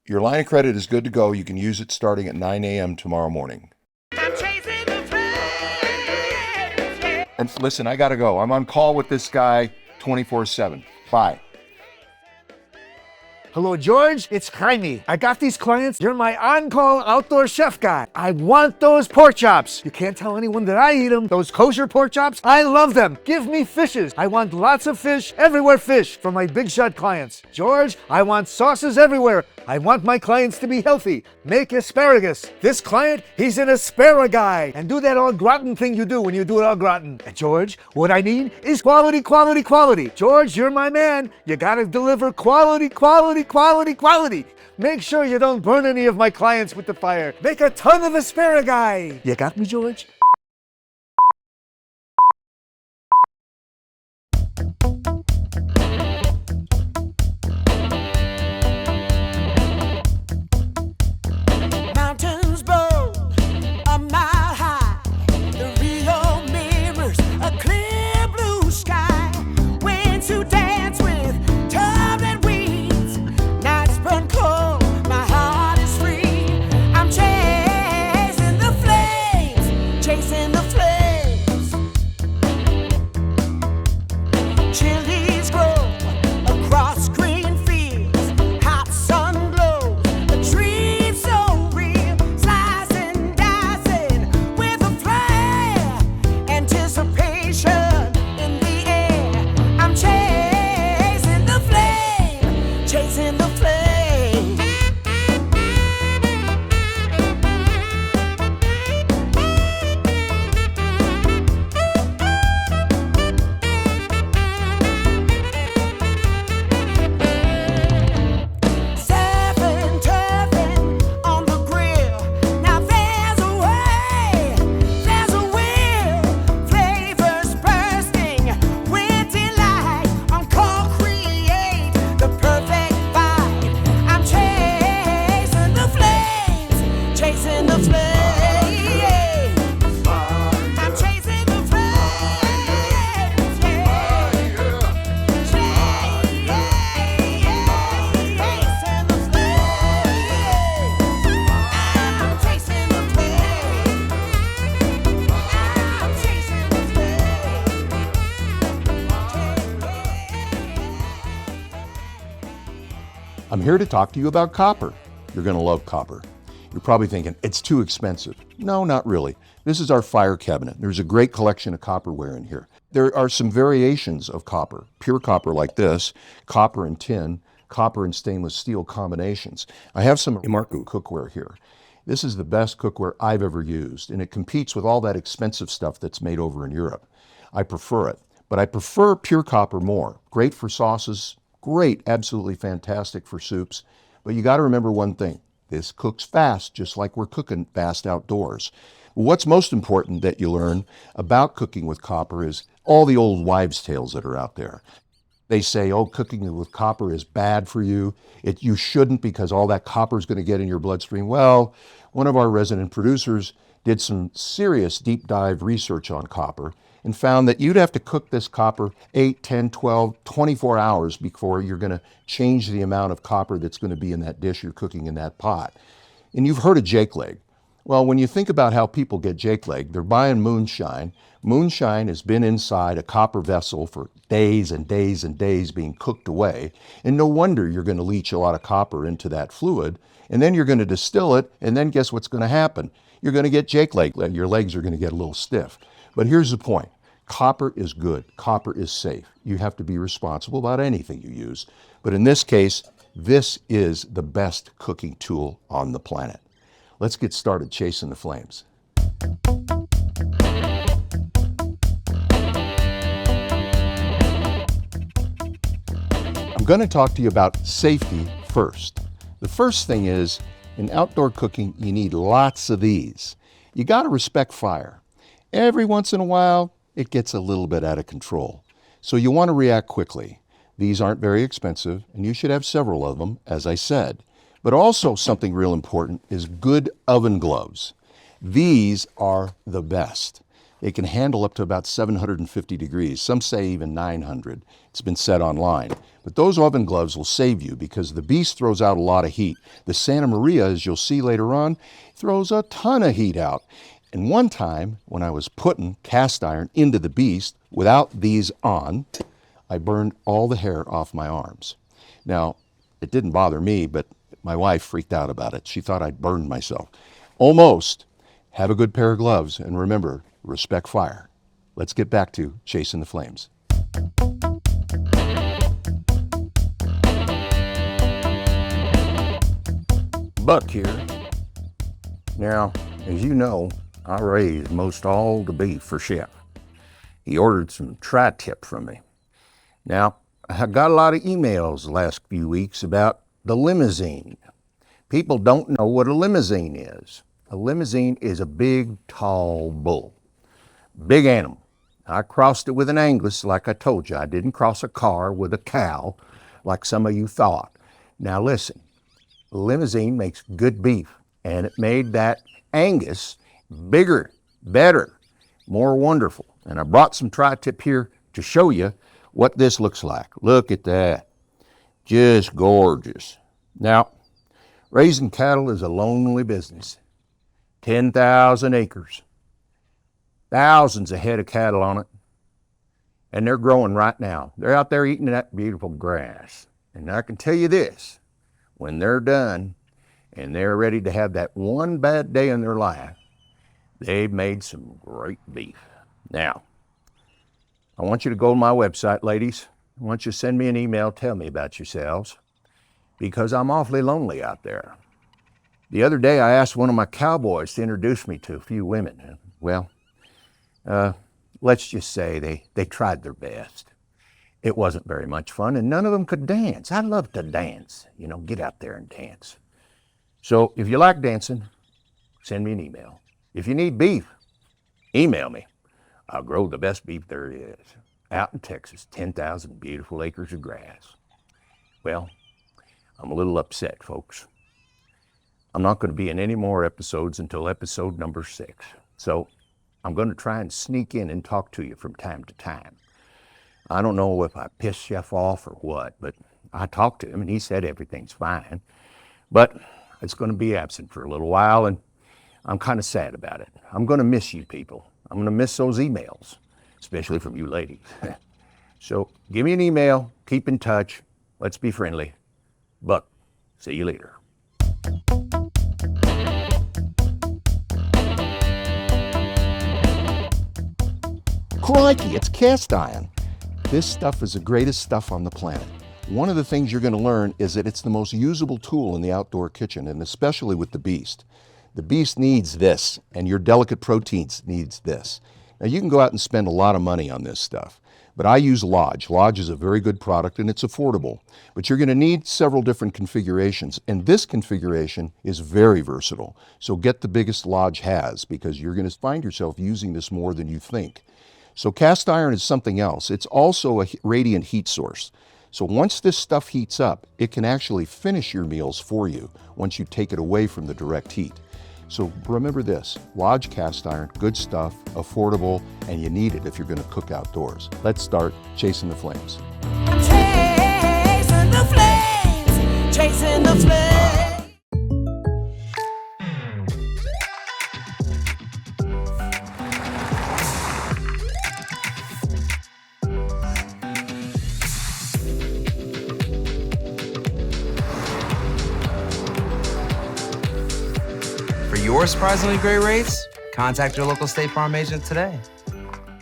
Your line of credit is good to go. You can use it starting at 9 a.m. tomorrow morning. I'm chasing the flames, yeah. And listen, I gotta go. I'm on call with this guy 24/7. Bye. Hello, George. It's Jaime. I got these clients. You're my on-call outdoor chef guy. I want those pork chops. You can't tell anyone that I eat them. Those kosher pork chops, I love them. Give me fishes. I want lots of fish, everywhere fish, for my big shot clients. George, I want sauces everywhere. I want my clients to be healthy. Make asparagus. This client, he's an asparagus. And do that all gratin thing you do when you do it all gratin. And George, what I need is quality, quality, quality. George, you're my man. You gotta deliver quality, quality, quality, quality. Make sure you don't burn any of my clients with the fire. Make a ton of asparagus. You got me, George? Mountains bold, a mile high. The Rio mirrors a clear blue sky. Winds who dance with turbulent weeds. Nights burn cold, my heart is free. I'm chasing the flames, chasing the flames. Chilies grow across green fields. Hot sun glows, the trees so real. Slicing, dicing with a flare. Anticipation in the air. I'm chasing the flame, chasing the flame. Surfing, turfing on the grill. Now there's a way, there's a will. Flavors bursting with delight. On call, create the perfect bite. I'm chasing the flames, chasing the flames. I'm chasing the flames, yeah. Chasing the I'm here to talk to you about copper. You're gonna love copper. You're probably thinking, it's too expensive. No, not really. This is our fire cabinet. There's a great collection of copperware in here. There are some variations of copper, pure copper like this, copper and tin, copper and stainless steel combinations. I have some Imarku cookware here. This is the best cookware I've ever used, and it competes with all that expensive stuff that's made over in Europe. I prefer it, but I prefer pure copper more. Great for sauces, great, absolutely fantastic for soups. But you got to remember one thing. This cooks fast, just like we're cooking fast outdoors. What's most important that you learn about cooking with copper is all the old wives' tales that are out there. They say, oh, cooking with copper is bad for you. You shouldn't because all that copper is going to get in your bloodstream. Well, one of our resident producers did some serious deep dive research on copper and found that you'd have to cook this copper 8, 10, 12, 24 hours before you're going to change the amount of copper that's going to be in that dish you're cooking in that pot. And you've heard of Jake leg. Well, when you think about how people get Jake leg, they're buying moonshine. Moonshine has been inside a copper vessel for days and days and days being cooked away. And no wonder you're going to leach a lot of copper into that fluid. And then you're going to distill it. And then guess what's going to happen? You're going to get Jake leg. Your legs are going to get a little stiff. But here's the point. Copper is good. Copper is safe. You have to be responsible about anything you use. But in this case, this is the best cooking tool on the planet. Let's get started chasing the flames. I'm going to talk to you about safety first. The first thing is, in outdoor cooking, you need lots of these. You got to respect fire. Every once in a while, it gets a little bit out of control. So you want to react quickly. These aren't very expensive, and you should have several of them, as I said. But also something real important is good oven gloves. These are the best. It can handle up to about 750 degrees. Some say even 900. It's been said online. But those oven gloves will save you because the Beast throws out a lot of heat. The Santa Maria, as you'll see later on, throws a ton of heat out. And one time, when I was putting cast iron into the Beast without these on, I burned all the hair off my arms. Now, it didn't bother me, but my wife freaked out about it. She thought I'd burned myself. Almost. Have a good pair of gloves, and remember, respect fire. Let's get back to chasing the flames. Buck here. Now, as you know, I raised most all the beef for Chef. He ordered some tri-tip from me. Now, I got a lot of emails the last few weeks about the limousine. People don't know what a limousine is. A limousine is a big, tall bull. Big animal. I crossed it with an Angus like I told you. I didn't cross a car with a cow like some of you thought. Now listen, a limousine makes good beef, and it made that Angus bigger, better, more wonderful. And I brought some tri-tip here to show you what this looks like. Look at that. Just gorgeous. Now, raising cattle is a lonely business. 10,000 acres, thousands of head of cattle on it, and they're growing right now. They're out there eating that beautiful grass. And I can tell you this, when they're done and they're ready to have that one bad day in their life, they've made some great beef. Now, I want you to go to my website, ladies. I want you to send me an email, tell me about yourselves, because I'm awfully lonely out there. The other day, I asked one of my cowboys to introduce me to a few women. Well, let's just say they tried their best. It wasn't very much fun, and none of them could dance. I love to dance, get out there and dance. So if you like dancing, send me an email. If you need beef, email me. I'll grow the best beef there is. Out in Texas, 10,000 beautiful acres of grass. Well, I'm a little upset, folks. I'm not going to be in any more episodes until episode number 6. So I'm going to try and sneak in and talk to you from time to time. I don't know if I pissed Chef off or what, but I talked to him and he said everything's fine. But it's going to be absent for a little while, and I'm kind of sad about it. I'm going to miss you people. I'm going to miss those emails, especially from you ladies. So give me an email, keep in touch, let's be friendly. Buck, see you later. Crikey, it's cast iron. This stuff is the greatest stuff on the planet. One of the things you're going to learn is that it's the most usable tool in the outdoor kitchen, and especially with the Beast. The Beast needs this, and your delicate proteins needs this. Now you can go out and spend a lot of money on this stuff, but I use Lodge. Lodge is a very good product and it's affordable, but you're going to need several different configurations, and this configuration is very versatile. So get the biggest Lodge has, because you're going to find yourself using this more than you think. So cast iron is something else. It's also a radiant heat source. So once this stuff heats up, it can actually finish your meals for you once you take it away from the direct heat. So remember this, Lodge cast iron, good stuff, affordable, and you need it if you're going to cook outdoors. Let's start chasing the flames. Chasing the flames, chasing the flames. For your surprisingly great rates, contact your local State Farm agent today.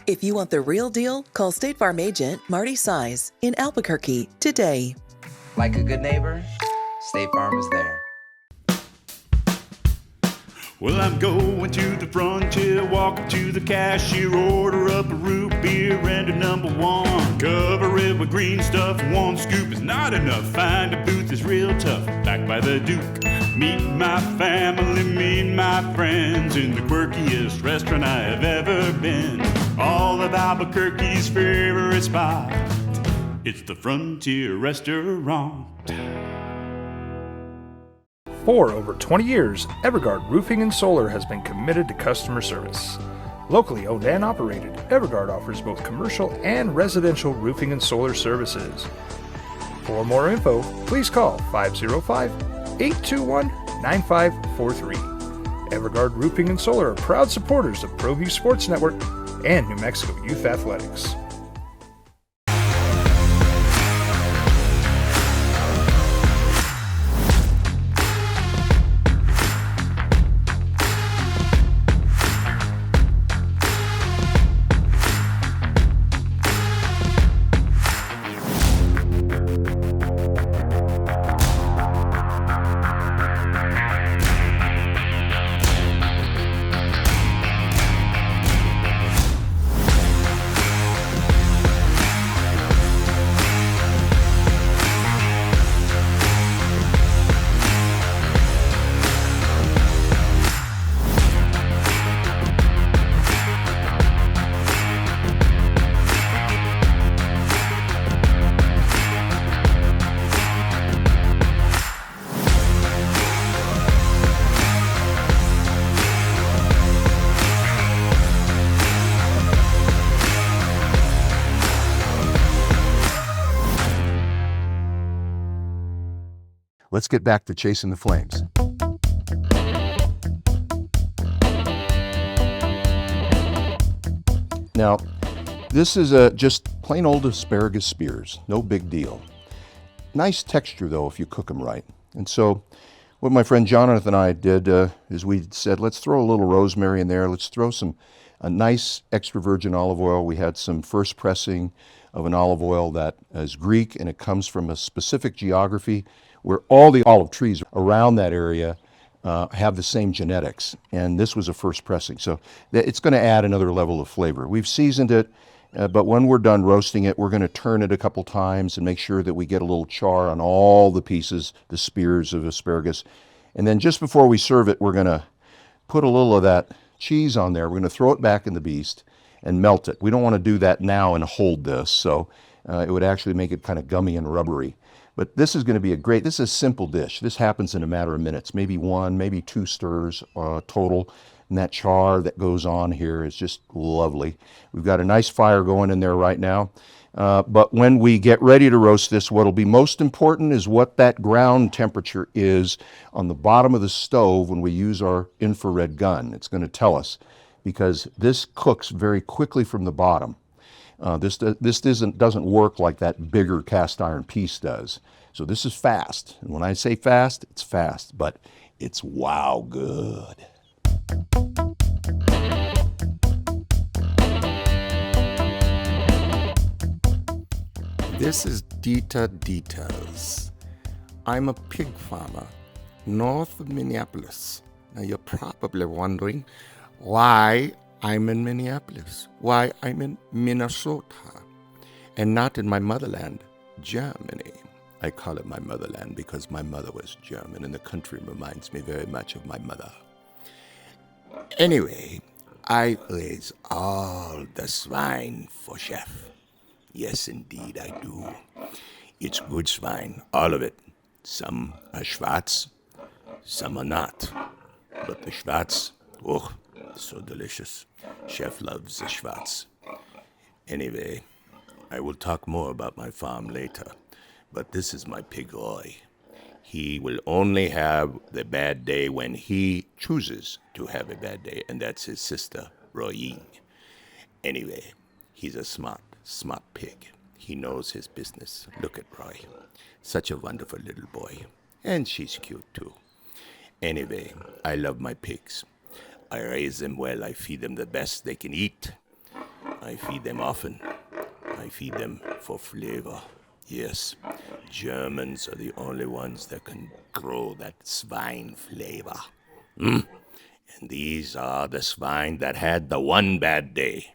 If you want the real deal, call State Farm agent Marty Size in Albuquerque today. Like a good neighbor, State Farm is there. Well, I'm going to the frontier, walk up to the cashier, order up a root beer and a #1. Cover it with green stuff, one scoop is not enough. Find a booth is real tough, back by the Duke. Meet my family, meet my friends in the quirkiest restaurant I have ever been. All of Albuquerque's favorite spot, it's the Frontier Restaurant. For over 20 years, Everguard Roofing and Solar has been committed to customer service. Locally owned and operated, Everguard offers both commercial and residential roofing and solar services. For more info, please call 505-821-9543. Everguard Roofing and Solar are proud supporters of ProView Sports Network and New Mexico Youth Athletics. Let's get back to chasing the flames. Now, this is just plain old asparagus spears, no big deal. Nice texture though if you cook them right. And so what my friend Jonathan and I did is we said, let's throw a little rosemary in there. Let's throw a nice extra virgin olive oil. We had some first pressing of an olive oil that is Greek, and it comes from a specific geography where all the olive trees around that area have the same genetics. And this was a first pressing. So it's going to add another level of flavor. We've seasoned it, but when we're done roasting it, we're going to turn it a couple times and make sure that we get a little char on all the pieces, the spears of asparagus. And then just before we serve it, we're going to put a little of that cheese on there. We're going to throw it back in the beast and melt it. We don't want to do that now and hold this, so it would actually make it kind of gummy and rubbery. But this is going to be this is a simple dish. This happens in a matter of minutes, maybe one, maybe two stirs total. And that char that goes on here is just lovely. We've got a nice fire going in there right now. But when we get ready to roast this, what will be most important is what that ground temperature is on the bottom of the stove when we use our infrared gun. It's going to tell us, because this cooks very quickly from the bottom. This doesn't work like that bigger cast iron piece does. So this is fast. And when I say fast, it's fast, but it's wow good. This is Dieters. I'm a pig farmer north of Minneapolis. Now you're probably wondering why I'm in Minneapolis, why I'm in Minnesota, and not in my motherland, Germany. I call it my motherland because my mother was German, and the country reminds me very much of my mother. Anyway, I raise all the swine for chef. Yes, indeed, I do. It's good swine, all of it. Some are Schwarz, some are not. But the Schwarz, oh, so delicious. Chef loves the Schwarz. Anyway, I will talk more about my farm later. But this is my pig Roy. He will only have the bad day when he chooses to have a bad day, and that's his sister, Royine. Anyway, he's a smart pig. He knows his business. Look at Roy. Such a wonderful little boy. And she's cute too. Anyway, I love my pigs. I raise them well. I feed them the best they can eat. I feed them often. I feed them for flavor. Yes, Germans are the only ones that can grow that swine flavor. And these are the swine that had the one bad day.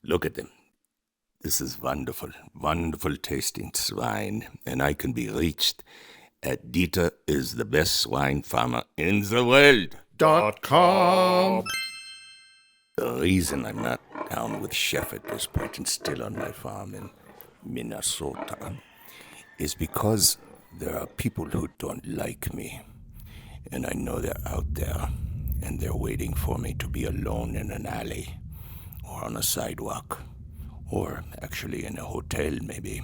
Look at them. This is wonderful, wonderful tasting swine, and I can be reached at Dieter is the best swine farmer in the world.com. The reason I'm not down with Chef at this point and still on my farm in Minnesota is because there are people who don't like me, and I know they're out there, and they're waiting for me to be alone in an alley or on a sidewalk, or actually in a hotel maybe.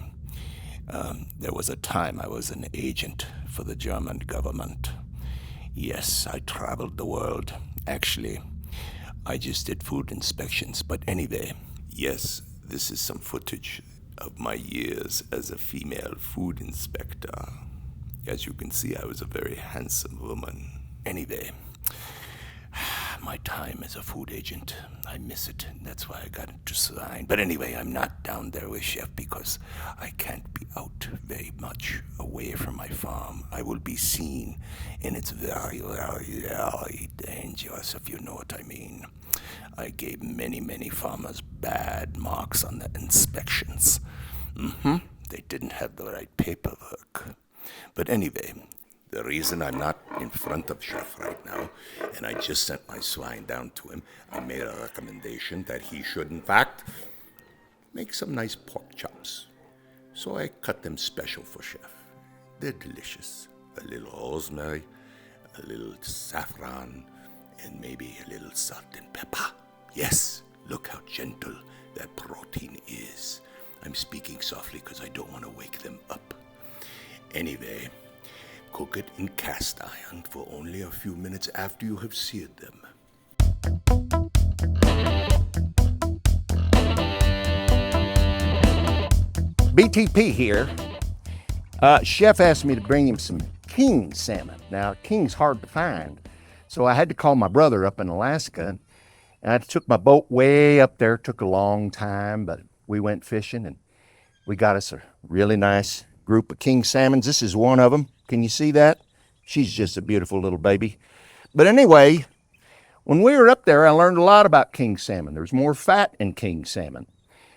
There was a time I was an agent for the German government. Yes, I traveled the world. Actually, I just did food inspections. But anyway, yes, this is some footage of my years as a female food inspector. As you can see, I was a very handsome woman. Anyway, my time as a food agent, I miss it. That's why I got into Swine. But anyway, I'm not down there with Chef because I can't be out very much away from my farm. I will be seen, and it's very, very, very dangerous, if you know what I mean. I gave many, many farmers bad marks on the inspections. They didn't have the right paperwork. But anyway, the reason I'm not in front of Chef right now, and I just sent my swine down to him, I made a recommendation that he should, in fact, make some nice pork chops. So I cut them special for Chef. They're delicious. A little rosemary, a little saffron, and maybe a little salt and pepper. Yes, look how gentle that protein is. I'm speaking softly because I don't want to wake them up. Anyway, cook it in cast iron for only a few minutes after you have seared them. BTP here. Chef asked me to bring him some king salmon. Now, king's hard to find, so I had to call my brother up in Alaska, and I took my boat way up there. It took a long time, but we went fishing, and we got us a really nice group of king salmons. This is one of them. Can you see that? She's just a beautiful little baby. But anyway, when we were up there, I learned a lot about king salmon. There's more fat in king salmon.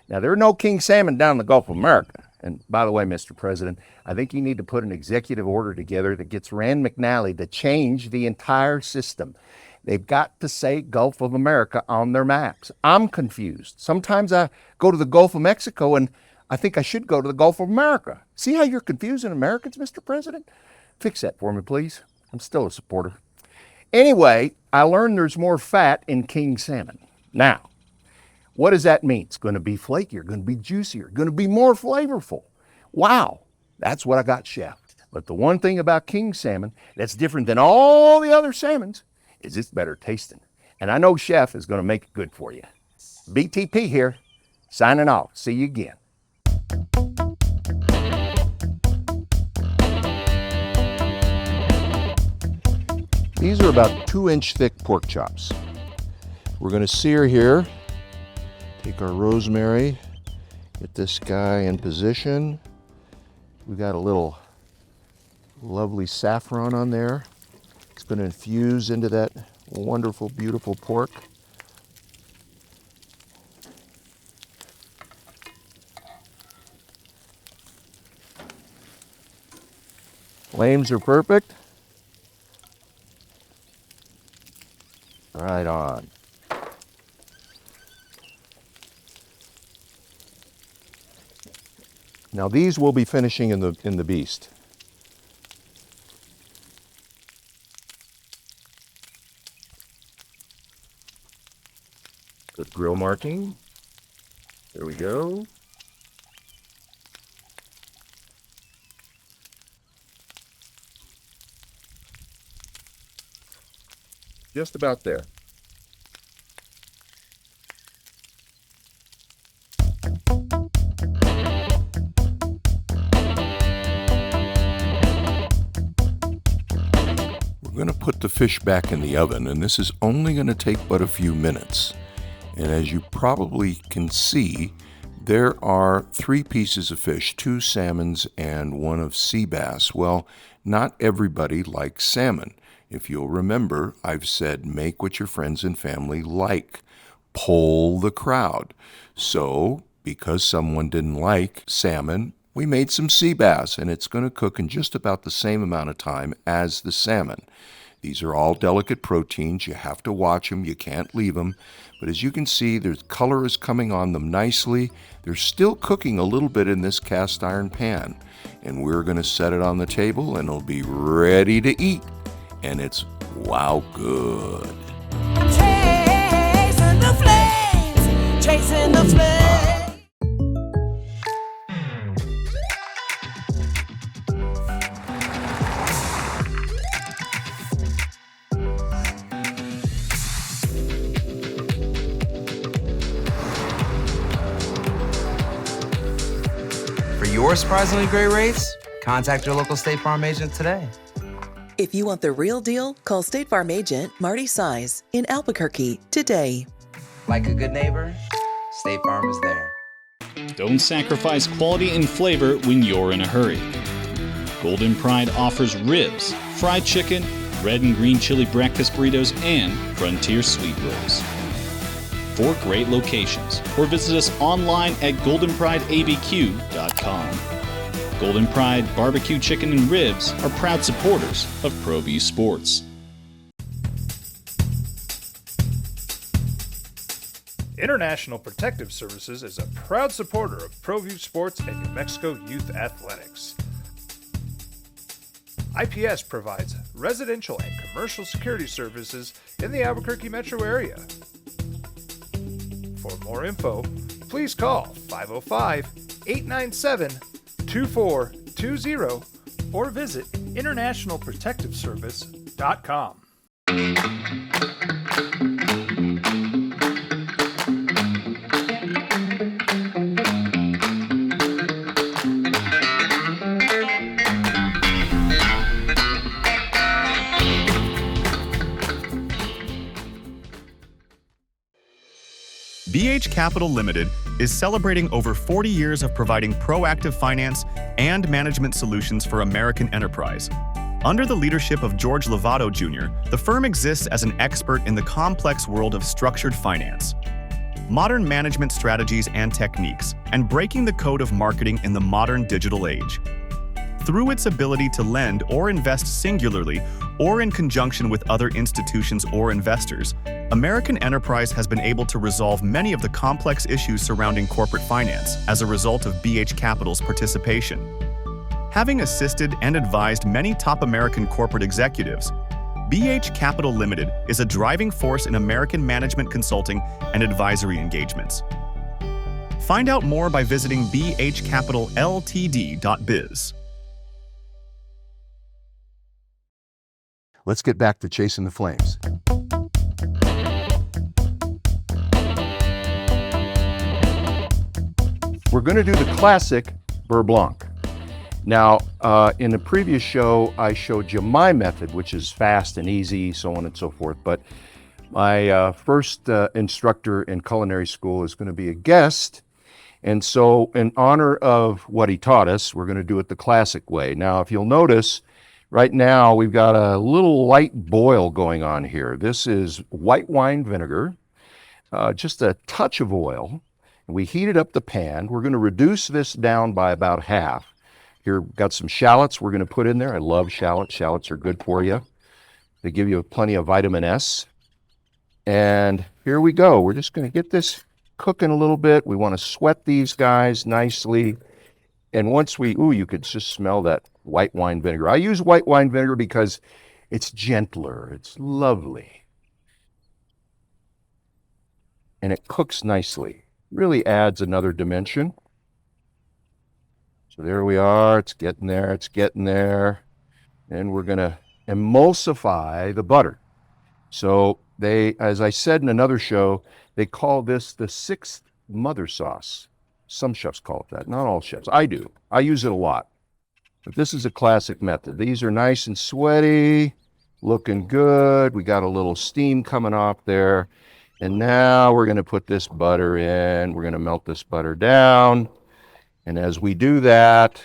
Now, there are no king salmon down in the Gulf of America. And by the way, Mr. President, I think you need to put an executive order together that gets Rand McNally to change the entire system. They've got to say Gulf of America on their maps. I'm confused. Sometimes I go to the Gulf of Mexico and I think I should go to the Gulf of America. See how you're confusing Americans, Mr. President? Fix that for me, please. I'm still a supporter. Anyway, I learned there's more fat in king salmon. Now, what does that mean? It's going to be flakier, going to be juicier, going to be more flavorful. Wow, that's what I got, Chef. But the one thing about king salmon that's different than all the other salmons is it's better tasting. And I know Chef is going to make it good for you. BTP here, signing off. See you again. These are about 2-inch thick pork chops. We're going to sear here. Take our rosemary, get this guy in position. We got a little lovely saffron on there. It's going to infuse into that wonderful, beautiful pork. Flames are perfect. Right on. Now these will be finishing in the beast. Good grill marking. There we go. Just about there. We're going to put the fish back in the oven, and this is only going to take but a few minutes. And as you probably can see, there are 3 pieces of fish, 2 salmons and 1 of sea bass. Well, not everybody likes salmon. If you'll remember, I've said make what your friends and family like. Poll the crowd. So, because someone didn't like salmon, we made some sea bass, and it's going to cook in just about the same amount of time as the salmon. These are all delicate proteins. You have to watch them. You can't leave them. But as you can see, the color is coming on them nicely. They're still cooking a little bit in this cast iron pan. And we're going to set it on the table, and it'll be ready to eat. And it's wow good. Chasing the flames, chasing the flame. For your surprisingly great rates, contact your local State Farm agent today. If you want the real deal, call State Farm agent Marty Size in Albuquerque today. Like a good neighbor, State Farm is there. Don't sacrifice quality and flavor when you're in a hurry. Golden Pride offers ribs, fried chicken, red and green chili breakfast burritos, and frontier sweet rolls. 4 great locations, or visit us online at goldenprideabq.com. Golden Pride Barbecue Chicken and Ribs are proud supporters of ProView Sports. International Protective Services is a proud supporter of ProView Sports and New Mexico Youth Athletics. IPS provides residential and commercial security services in the Albuquerque metro area. For more info, please call 505-897-2420 or visit internationalprotectiveservice.com. BH Capital Limited is celebrating over 40 years of providing proactive finance and management solutions for American enterprise. Under the leadership of George Lovato Jr., the firm exists as an expert in the complex world of structured finance, modern management strategies and techniques, and breaking the code of marketing in the modern digital age. Through its ability to lend or invest singularly or in conjunction with other institutions or investors, American enterprise has been able to resolve many of the complex issues surrounding corporate finance as a result of BH Capital's participation. Having assisted and advised many top American corporate executives, BH Capital Limited is a driving force in American management consulting and advisory engagements. Find out more by visiting bhcapitalltd.biz. Let's get back to chasing the flames. We're going to do the classic Beurre Blanc. Now, in the previous show, I showed you my method, which is fast and easy, so on and so forth. But my first instructor in culinary school is going to be a guest. And so in honor of what he taught us, we're going to do it the classic way. Now, if you'll notice, right now we've got a little light boil going on here. This is white wine vinegar, just a touch of oil. We heated up the pan. We're going to reduce this down by about half. Here, we've got some shallots we're going to put in there. I love shallots. Shallots are good for you. They give you plenty of vitamin S. And here we go. We're just going to get this cooking a little bit. We want to sweat these guys nicely. And once you could just smell that white wine vinegar. I use white wine vinegar because it's gentler. It's lovely. And it cooks nicely. Really adds another dimension. So there we are. It's getting there. It's getting there. And we're going to emulsify the butter. So they, as I said in another show, they call this the 6th mother sauce. Some chefs call it that. Not all chefs. I do. I use it a lot. But this is a classic method. These are nice and sweaty, looking good. We got a little steam coming off there. And now we're going to put this butter in. We're going to melt this butter down. And as we do that,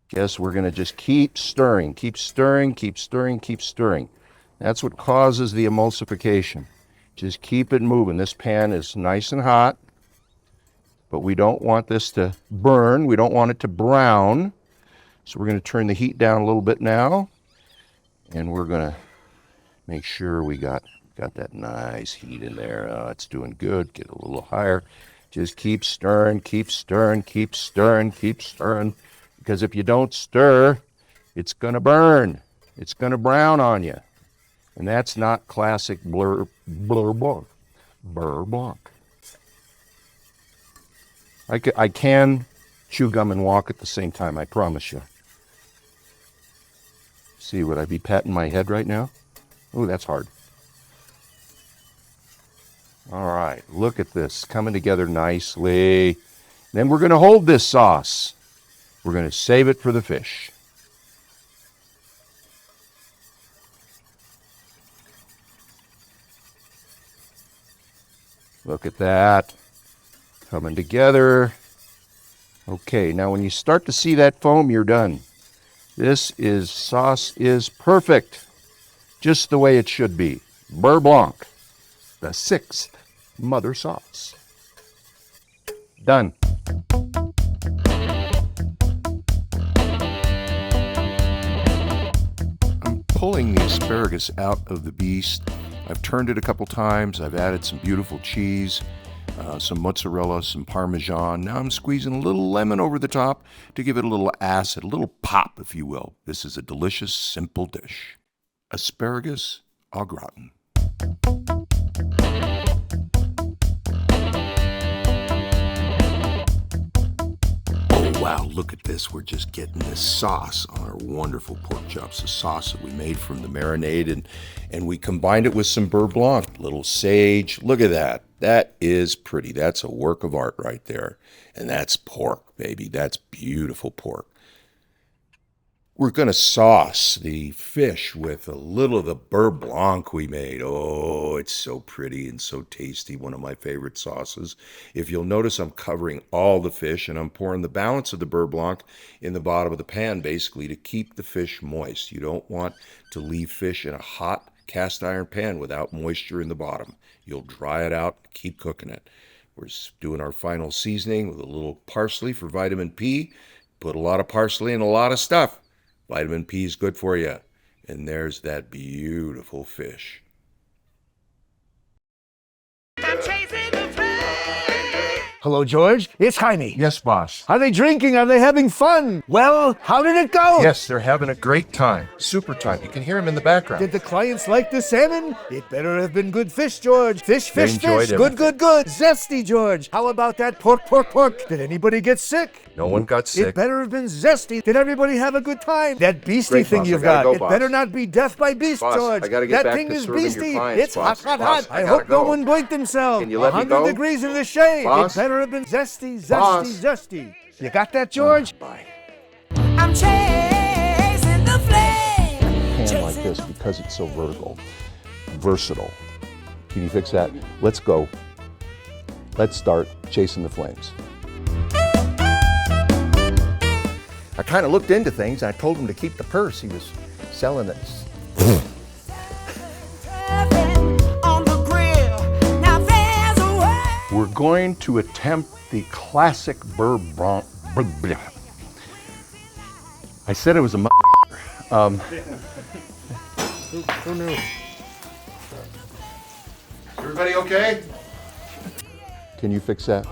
guess we're going to just keep stirring, keep stirring, keep stirring, keep stirring. That's what causes the emulsification. Just keep it moving. This pan is nice and hot, but we don't want this to burn. We don't want it to brown. So we're going to turn the heat down a little bit now. And we're going to make sure we got that nice heat in there. It's doing good. Get a little higher. Just keep stirring, keep stirring, keep stirring, keep stirring. Because if you don't stir, it's going to burn. It's going to brown on you. And that's not classic Beurre Blanc. I can chew gum and walk at the same time, I promise you. See, would I be patting my head right now? Oh, that's hard. All right, look at this, coming together nicely. Then we're gonna hold this sauce. We're gonna save it for the fish. Look at that, coming together. Okay, now when you start to see that foam, you're done. Sauce is perfect, just the way it should be. Beurre Blanc, the 6th mother sauce. Done. I'm pulling the asparagus out of the beast. I've turned it a couple times. I've added some beautiful cheese, some mozzarella, some Parmesan. Now I'm squeezing a little lemon over the top to give it a little acid, a little pop, if you will. This is a delicious, simple dish. Asparagus au gratin. Oh, wow, look at this. We're just getting this sauce on our wonderful pork chops, the sauce that we made from the marinade, and we combined it with some beurre blanc, little sage. Look at that. That is pretty. That's a work of art right there. And that's pork, baby. That's beautiful pork. We're going to sauce the fish with a little of the beurre blanc we made. Oh, it's so pretty and so tasty. One of my favorite sauces. If you'll notice, I'm covering all the fish and I'm pouring the balance of the beurre blanc in the bottom of the pan, basically to keep the fish moist. You don't want to leave fish in a hot cast iron pan without moisture in the bottom. You'll dry it out, keep cooking it. We're doing our final seasoning with a little parsley for vitamin P. Put a lot of parsley in a lot of stuff. Vitamin P is good for you. And there's that beautiful fish. I'm chasing the flame. Hello, George. It's Jaime. Yes, boss. Are they drinking? Are they having fun? Well, how did it go? Yes, they're having a great time. Super time. You can hear them in the background. Did the clients like the salmon? It better have been good fish, George. Fish, They fish, enjoyed fish. everything. Good. Zesty, George. How about that pork? Did anybody get sick? No one got It sick. better have been zesty. Did everybody have a good time? That beastie Great, thing boss. you've I gotta got. go, it boss. better not be death by beast, Boss, George. I gotta get that back thing to is serving your beastie. clients, It's boss. hot. Boss, I I gotta hope no go. one blinked himself. Can you let me 100 go? degrees in the shade. Boss? It better have been zesty. Boss? You got that, George? Bye. I'm chasing the flame. Pan like this because it's so versatile. Can you fix that? Let's go. Let's start chasing the flames. I kind of looked into things. I told him to keep the purse. He was selling it. On the grill. Now there's a way. We're going to attempt the classic beurre blanc. I said it was a Who knew? Everybody okay? Can you fix that?